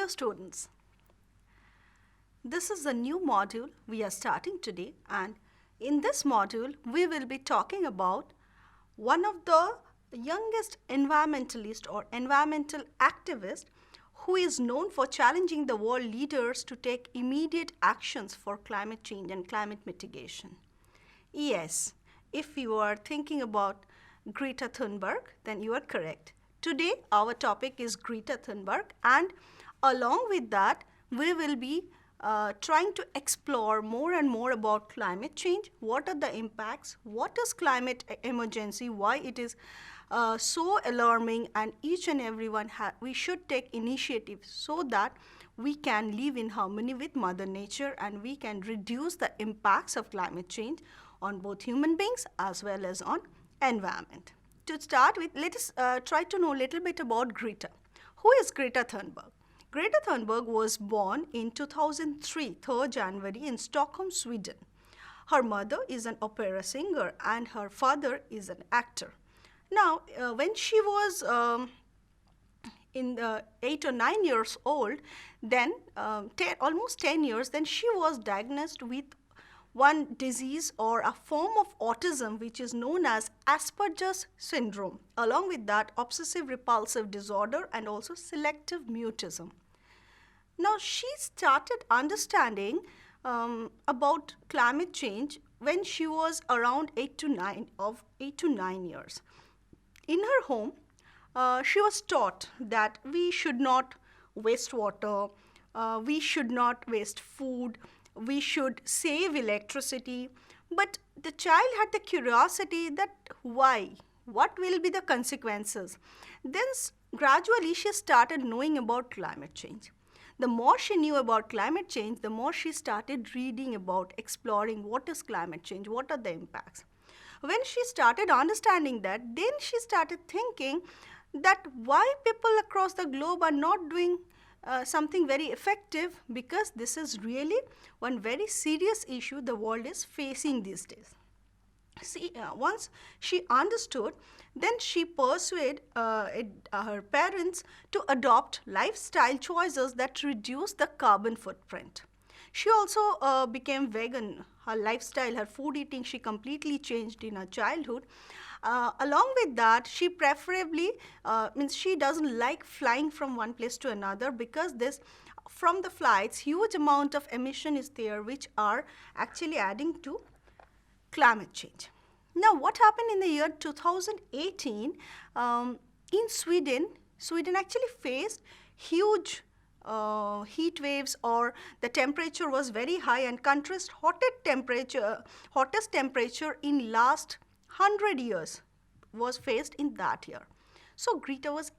Hello students, this is a new module we are starting today, and in this module we will be talking about one of the youngest environmentalist or environmental activist who is known for challenging the world leaders to take immediate actions for climate change and climate mitigation. Yes, if you are thinking about Greta Thunberg, then you are correct. Today our topic is Greta Thunberg, and along with that we will be trying to explore more and more about climate change. What are the impacts? What is climate emergency? Why it is so alarming, and each and everyone we should take initiative so that we can live in harmony with Mother Nature and we can reduce the impacts of climate change on both human beings as well as on environment. To start with, let us try to know a little bit about Greta. Who is Greta Thunberg? Greta Thunberg was born in 2003, 3rd January in Stockholm, Sweden. Her mother is an opera singer and her father is an actor. Now, when she was in 8 or 9 years old, then almost 10 years, then she was diagnosed with one disease or a form of autism which is known as Asperger's syndrome. Along with that, obsessive repulsive disorder and also selective mutism. Now, she started understanding about climate change when she was around 8 to 9 years. In her home, she was taught that we should not waste water, we should not waste food, we should save electricity. But the child had the curiosity that why? What will be the consequences? Then gradually she started knowing about climate change. The more she knew about climate change, the more she started reading about, exploring what is climate change, what are the impacts. When she started understanding that, then she started thinking that why people across the globe are not doing something very effective, because this is really one very serious issue the world is facing these days. See, once she understood, then she persuaded her parents to adopt lifestyle choices that reduce the carbon footprint. She also became vegan. Her lifestyle, her food eating, she completely changed in her childhood. Along with that, she preferably means she doesn't like flying from one place to another, because from the flights huge amount of emission is there which are actually adding to climate change. Now, what happened in the year 2018 in Sweden? Sweden actually faced huge heat waves, or the temperature was very high, and country's hottest temperature in last 100 years was faced in that year. So Greta was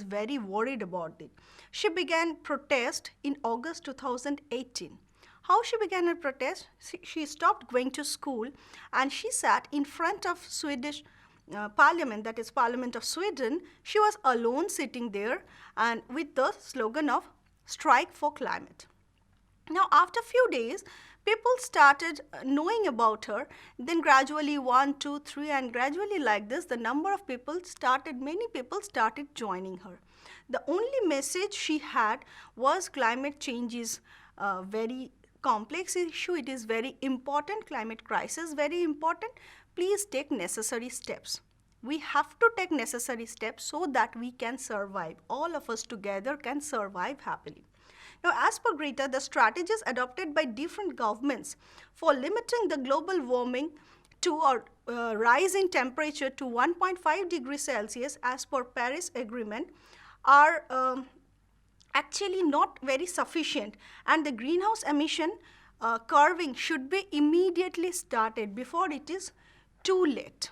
very worried about it. She began protest in August 2018. How she began her protest? She stopped going to school and she sat in front of Swedish Parliament, that is Parliament of Sweden. She was alone sitting there and with the slogan of "Strike for Climate." Now, after a few days, people started knowing about her. Then gradually 1, 2, 3, and gradually like this, the number of many people started joining her. The only message she had was climate change is very complex issue. It is very important. Climate crisis very important. Please take necessary steps. We have to take necessary steps so that we can survive. All of us together can survive happily. Now, as per Greta, the strategies adopted by different governments for limiting the global warming to a rise in temperature to 1.5 degrees Celsius as per Paris Agreement are actually not very sufficient, and the greenhouse emission curbing should be immediately started before it is too late.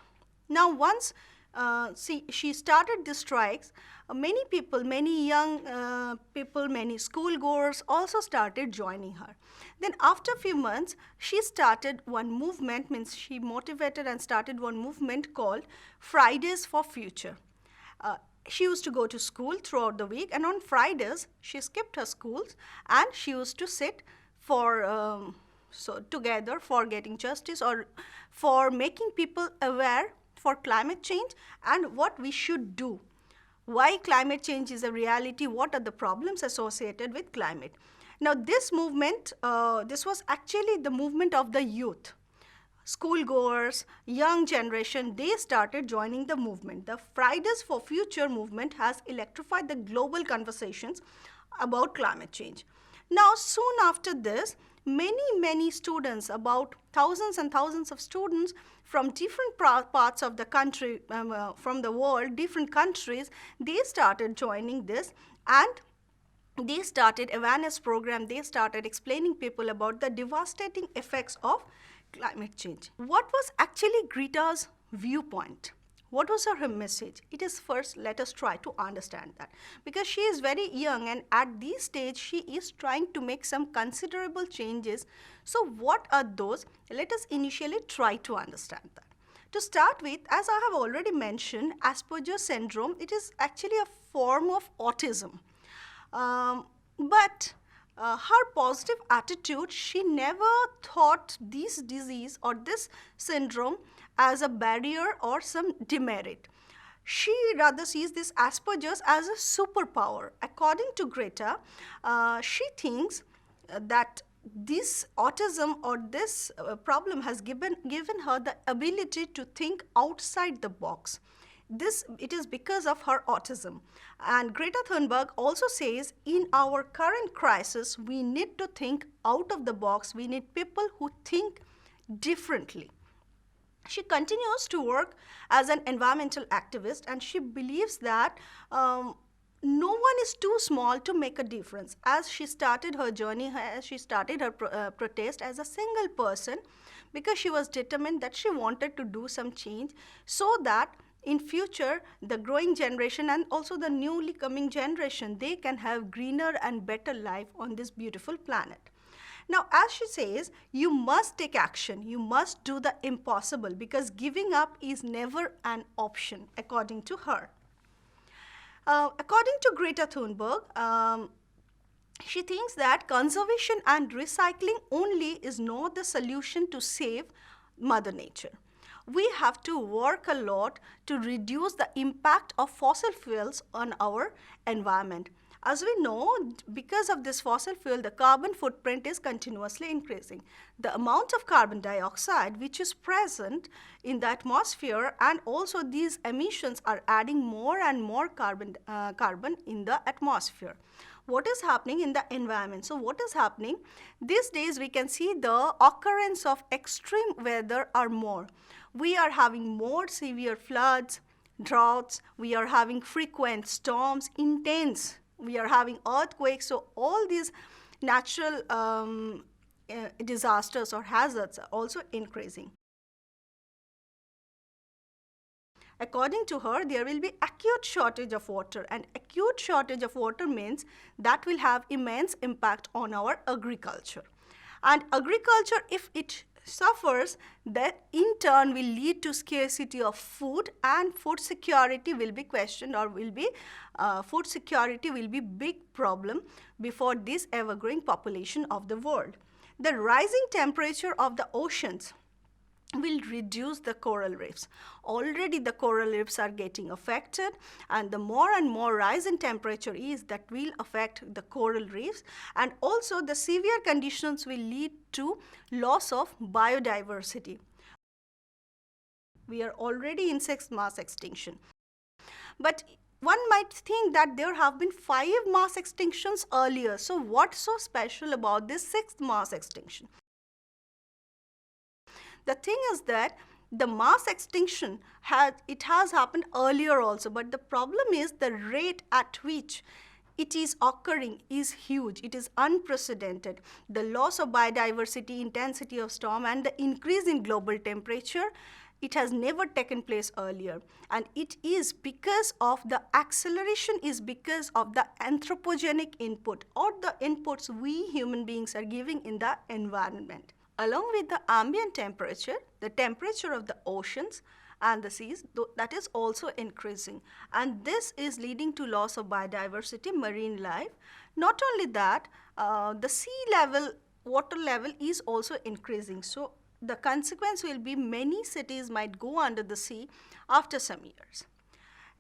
Now, once she started the strikes, many people, many young people, many schoolgoers also started joining her. Then after a few months, she started one movement, means she motivated and started one movement called Fridays for Future. She used to go to school throughout the week, and on Fridays, she skipped her schools and she used to sit for together for getting justice or for making people aware for climate change and what we should do. why climate change is a reality, what are the problems associated with climate. Now this movement, this was actually the movement of the youth. Schoolgoers, young generation, they started joining the movement. The Fridays for Future movement has electrified the global conversations about climate change. Now, soon after this, many students, about thousands and thousands of students from different parts of the country, from the world, different countries, they started joining this, and they started awareness program. They started explaining people about the devastating effects of climate change. What was actually Greta's viewpoint? What was her message? It is first, let us try to understand that, because she is very young and at this stage she is trying to make some considerable changes. So what are those? Let us initially try to understand that. To start with, as I have already mentioned, Asperger's syndrome, it is actually a form of autism. But her positive attitude, she never thought this disease or this syndrome as a barrier or some demerit. She rather sees this Asperger's as a superpower. According to Greta, she thinks that this autism or this problem has given her the ability to think outside the box. It is because of her autism. And Greta Thunberg also says, in our current crisis, we need to think out of the box. We need people who think differently. She continues to work as an environmental activist, and she believes that no one is too small to make a difference. As she started her journey, as she started her protest as a single person, because she was determined that she wanted to do some change so that in future, the growing generation and also the newly coming generation, they can have greener and better life on this beautiful planet. Now, as she says, you must take action. You must do the impossible, because giving up is never an option, according to her. According to Greta Thunberg, she thinks that conservation and recycling only is not the solution to save Mother Nature. We have to work a lot to reduce the impact of fossil fuels on our environment. As we know, because of this fossil fuel, the carbon footprint is continuously increasing. The amount of carbon dioxide which is present in the atmosphere, and also these emissions are adding more and more carbon in the atmosphere. What is happening in the environment? So what is happening? These days we can see the occurrence of extreme weather are more. We are having more severe floods, droughts, we are having frequent storms, intense, we are having earthquakes. So all these natural disasters or hazards are also increasing. According to her, there will be acute shortage of water, and acute shortage of water means that will have immense impact on our agriculture. And agriculture, if it suffers, that in turn will lead to scarcity of food, and food security will be questioned, or food security will be big problem before this ever-growing population of the world. The rising temperature of the oceans will reduce the coral reefs. Already the coral reefs are getting affected, and the more and more rise in temperature is that will affect the coral reefs, and also the severe conditions will lead to loss of biodiversity. We are already in 6th mass extinction. But one might think that there have been 5 mass extinctions earlier. So what's so special about this 6th mass extinction? The thing is that the mass extinction has happened earlier also, but the problem is the rate at which it is occurring is huge. It is unprecedented. The loss of biodiversity, intensity of storm, and the increase in global temperature, it has never taken place earlier. And it is because of the acceleration is because of the anthropogenic input, or the inputs we human beings are giving in the environment. Along with the ambient temperature, the temperature of the oceans and the seas, that is also increasing. And this is leading to loss of biodiversity, marine life. Not only that, the sea level, water level is also increasing. So the consequence will be many cities might go under the sea after some years.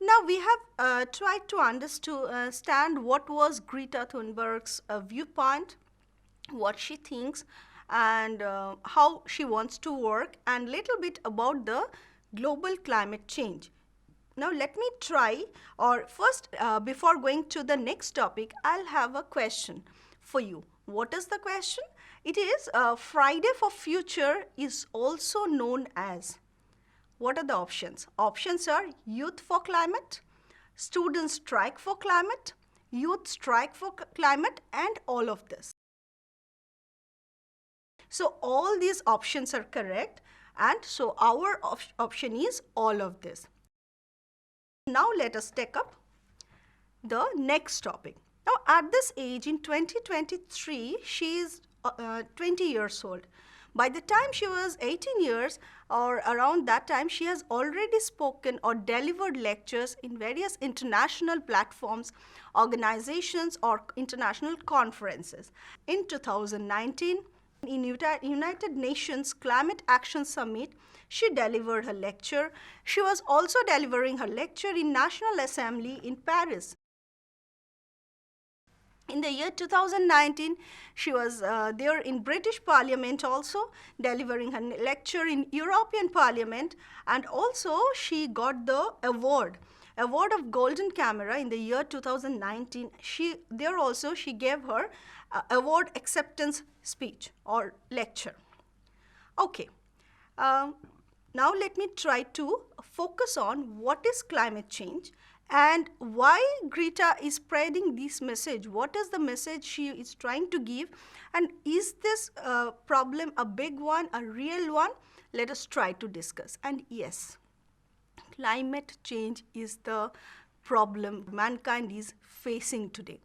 Now we have tried to understand what was Greta Thunberg's viewpoint, what she thinks, and how she wants to work, and little bit about the global climate change. Now let me try, or first before going to the next topic, I'll have a question for you. What is the question? It is Friday for Future is also known as. What are the options? Options are Youth for Climate, Students Strike for Climate, Youth Strike for Climate, and all of this. So all these options are correct, and so our option is all of this. Now let us take up the next topic. Now at this age in 2023, she is 20 years old. By the time she was 18 years or around that time, she has already spoken or delivered lectures in various international platforms, organizations, or international conferences. In 2019, in United Nations Climate Action Summit, she delivered her lecture. She was also delivering her lecture in National Assembly in Paris. In the year 2019, she was there in British Parliament also, delivering her lecture in European Parliament, and also she got the award of Golden Camera in the year 2019. She gave her award acceptance speech or lecture. Okay, now let me try to focus on what is climate change and why Greta is spreading this message. What is the message she is trying to give, and is this problem a big one, a real one? Let us try to discuss. And yes, climate change is the problem mankind is facing today.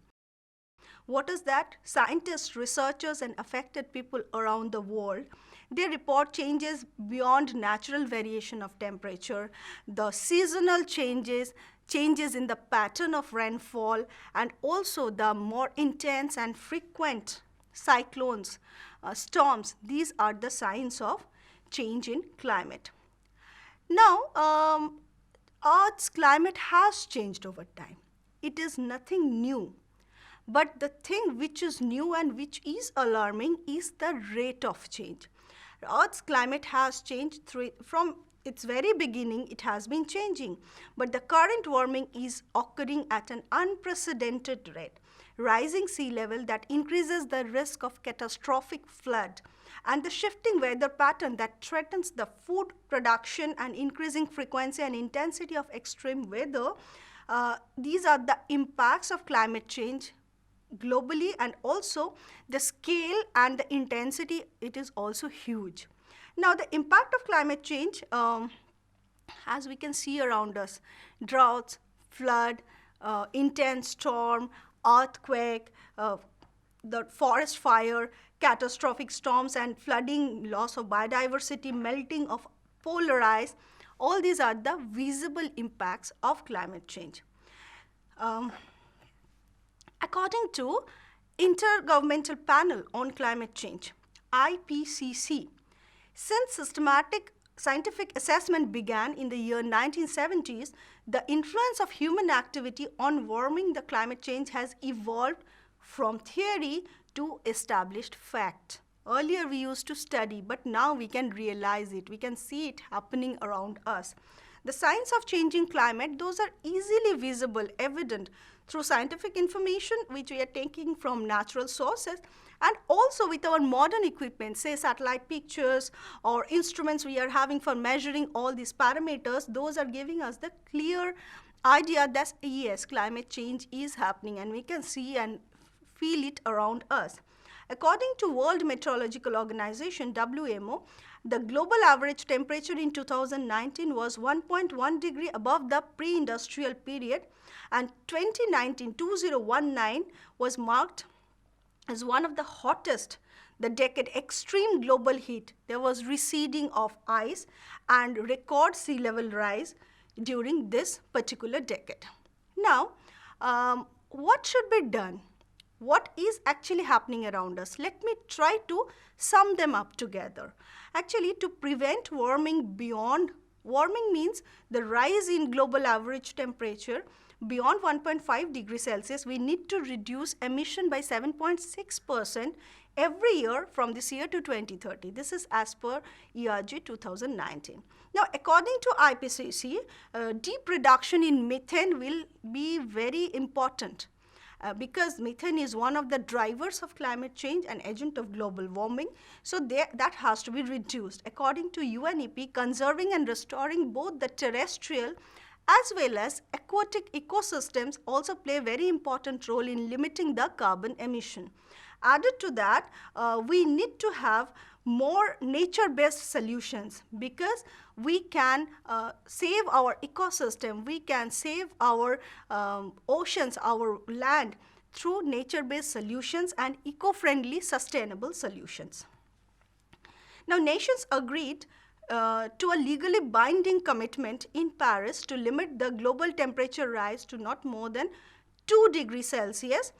What is that? Scientists, researchers, and affected people around the world, they report changes beyond natural variation of temperature, the seasonal changes in the pattern of rainfall, and also the more intense and frequent cyclones, storms. These are the signs of change in climate. Now, Earth's climate has changed over time. It is nothing new. But the thing which is new and which is alarming is the rate of change. Earth's climate has changed from its very beginning. It has been changing, but the current warming is occurring at an unprecedented rate. Rising sea level that increases the risk of catastrophic flood, and the shifting weather pattern that threatens the food production, and increasing frequency and intensity of extreme weather. These are the impacts of climate change globally, and also the scale and the intensity, it is also huge. Now the impact of climate change, as we can see around us, droughts, flood, intense storm, earthquake, the forest fire, catastrophic storms and flooding, loss of biodiversity, melting of polar ice, all these are the visible impacts of climate change. According to Intergovernmental Panel on Climate Change, IPCC, since systematic scientific assessment began in the year 1970s, the influence of human activity on warming the climate change has evolved from theory to established fact. Earlier we used to study, but now we can realize it. We can see it happening around us. The signs of changing climate, those are easily visible, evident through scientific information which we are taking from natural sources, and also with our modern equipment, say satellite pictures or instruments we are having for measuring all these parameters. Those are giving us the clear idea that yes, climate change is happening, and we can see and feel it around us. According to World Meteorological Organization, WMO, the global average temperature in 2019 was 1.1 degree above the pre-industrial period, and 2019 was marked as one of the hottest, the decade. Extreme global heat. There was receding of ice and record sea level rise during this particular decade. Now, what should be done? What is actually happening around us? Let me try to sum them up together. Actually, to prevent warming beyond Warming means the rise in global average temperature beyond 1.5 degrees Celsius. We need to reduce emission by 7.6% every year from this year to 2030. This is as per ERG 2019. Now, according to IPCC, deep reduction in methane will be very important. Because methane is one of the drivers of climate change and agent of global warming. So that has to be reduced. According to UNEP, conserving and restoring both the terrestrial as well as aquatic ecosystems also play a very important role in limiting the carbon emission. Added to that, we need to have more nature-based solutions, because we can save our ecosystem, we can save our oceans, our land through nature-based solutions and eco-friendly sustainable solutions. Now, nations agreed to a legally binding commitment in Paris to limit the global temperature rise to not more than 2 degrees Celsius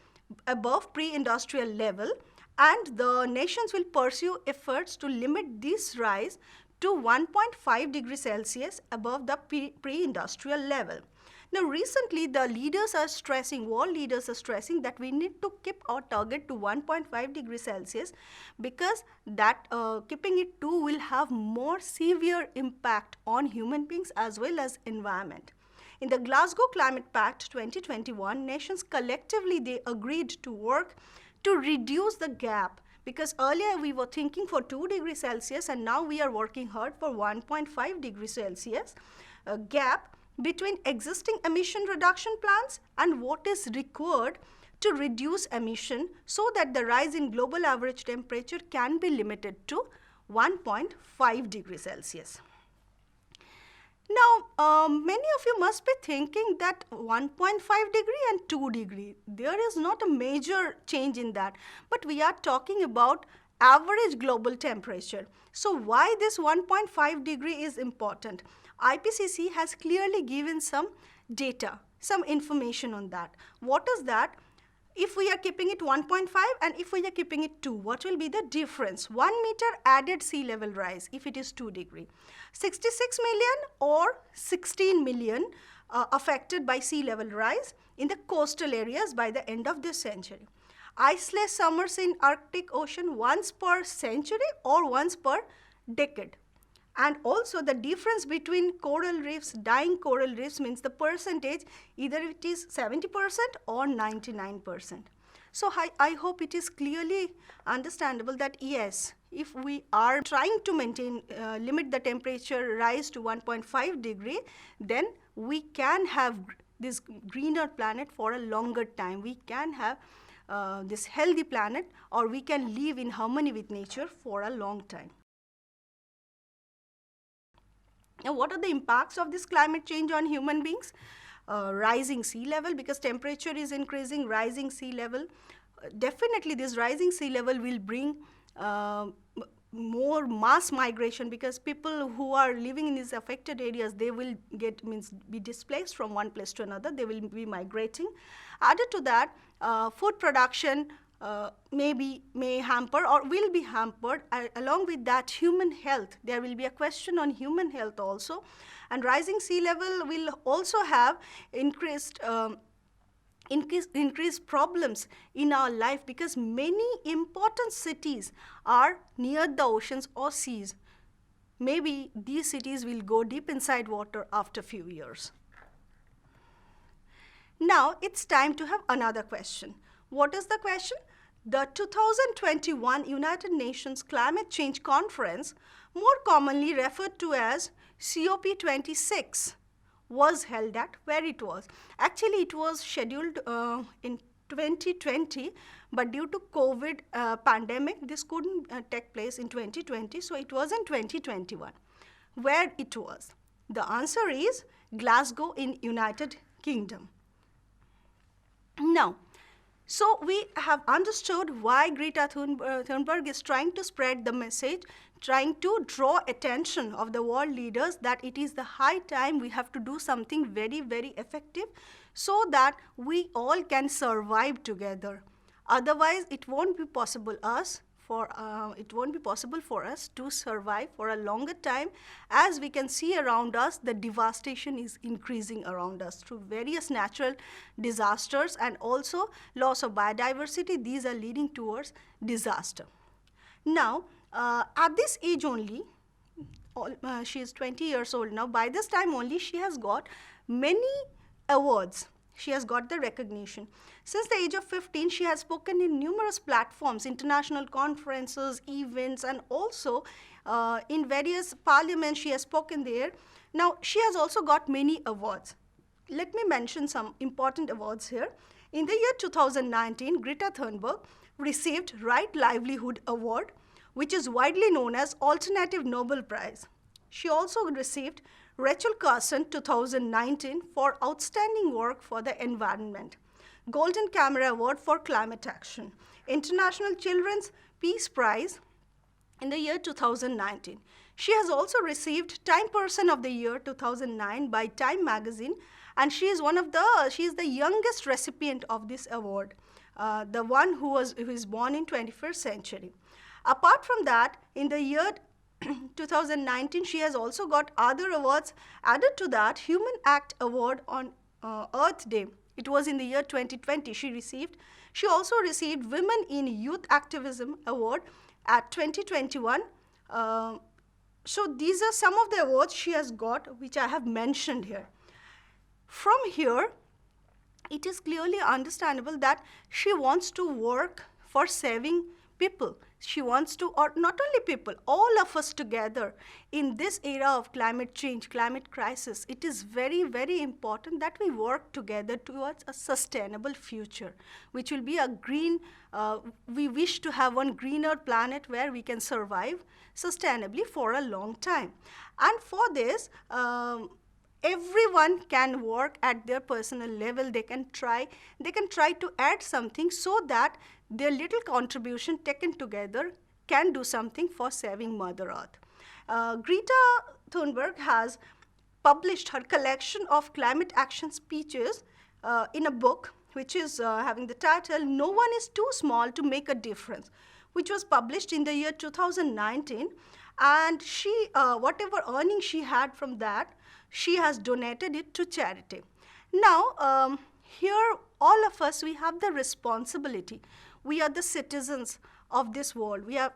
above pre-industrial level, and the nations will pursue efforts to limit this rise to 1.5 degrees Celsius above the pre-industrial level. Now, recently the leaders are stressing, world leaders are stressing that we need to keep our target to 1.5 degrees Celsius, because that keeping it to will have more severe impact on human beings as well as environment. In the Glasgow Climate Pact 2021, nations collectively they agreed to work to reduce the gap, because earlier we were thinking for 2 degrees Celsius and now we are working hard for 1.5 degrees Celsius gap between existing emission reduction plans and what is required to reduce emission, so that the rise in global average temperature can be limited to 1.5 degrees Celsius. Now, many of you must be thinking that 1.5 degree and 2 degree, there is not a major change in that, but we are talking about average global temperature. So why this 1.5 degree is important? IPCC has clearly given some data, some information on that. What is that? If we are keeping it 1.5 and if we are keeping it 2, what will be the difference? 1 meter added sea level rise if it is 2 degree. 66 million or 16 million affected by sea level rise in the coastal areas by the end of this century. Iceless summers in Arctic Ocean once per century or once per decade. And also the difference between coral reefs, dying coral reefs means the percentage, either it is 70% or 99%. So I hope it is clearly understandable that yes, if we are trying to maintain, limit the temperature rise to 1.5 degree, then we can have this greener planet for a longer time. We can have this healthy planet, or we can live in harmony with nature for a long time. Now, what are the impacts of this climate change on human beings? Rising sea level, because temperature is increasing, rising sea level. Definitely this rising sea level will bring more mass migration, because people who are living in these affected areas, they will be displaced from one place to another, they will be migrating. Added to that, food production may hamper or will be hampered. Along with that, human health, there will be a question on human health also, and rising sea level will also have increased problems in our life, because many important cities are near the oceans or seas. Maybe these cities will go deep inside water after a few years. Now it's time to have another question. What is the question? The 2021 United Nations Climate Change Conference, more commonly referred to as COP26, was held at where it was. Actually, it was scheduled in 2020, but due to COVID pandemic, this couldn't take place in 2020, so it was in 2021. Where it was? The answer is Glasgow in United Kingdom. Now, so we have understood why Greta Thunberg is trying to spread the message, trying to draw attention of the world leaders that it is the high time we have to do something very, very effective so that we all can survive together. Otherwise, it won't be possible it won't be possible for us to survive for a longer time. As we can see around us, the devastation is increasing around us through various natural disasters and also loss of biodiversity. These are leading towards disaster. Now, at this age only, she is 20 years old now. By this time only, she has got many awards. She has got the recognition. Since the age of 15, she has spoken in numerous platforms, international conferences, events, and also in various parliaments she has spoken there. Now, she has also got many awards. Let me mention some important awards here. In the year 2019, Greta Thunberg received Right Livelihood Award, which is widely known as Alternative Nobel Prize. She also received Rachel Carson 2019 for outstanding work for the environment, Golden Camera Award for climate action, International Children's Peace Prize in the year 2019. She has also received Time Person of the Year 2009 by Time Magazine, and she is the youngest recipient of this award, the one who is born in 21st century. Apart from that, in the year 2019, she has also got other awards. Added to that, Human Act Award on Earth Day. It was in the year 2020 she received. She also received Women in Youth Activism Award at 2021. So these are some of the awards she has got, which I have mentioned here. From here, it is clearly understandable that she wants to work for saving people. She wants to, or not only people, all of us together in this era of climate change, climate crisis. It is very, very important that we work together towards a sustainable future, which will be a green, we wish to have one greener planet where we can survive sustainably for a long time. And for this, everyone can work at their personal level. They can try to add something so that their little contribution taken together can do something for saving Mother Earth. Greta Thunberg has published her collection of climate action speeches in a book which is having the title "No One is Too Small to Make a Difference," which was published in the year 2019. And she, whatever earnings she had from that, she has donated it to charity. Now, here all of us, we have the responsibility. We are the citizens of this world. We are,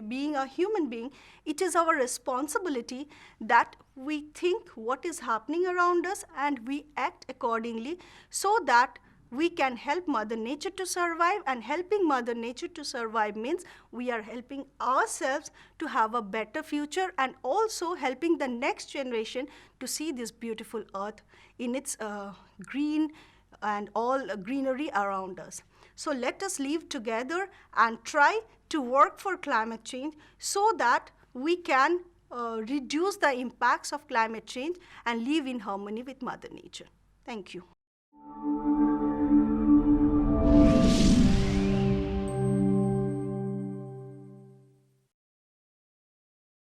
being a human being, it is our responsibility that we think what is happening around us and we act accordingly so that we can help Mother Nature to survive. And helping Mother Nature to survive means we are helping ourselves to have a better future and also helping the next generation to see this beautiful earth in its green and all greenery around us. So let us live together and try to work for climate change so that we can reduce the impacts of climate change and live in harmony with Mother Nature. Thank you.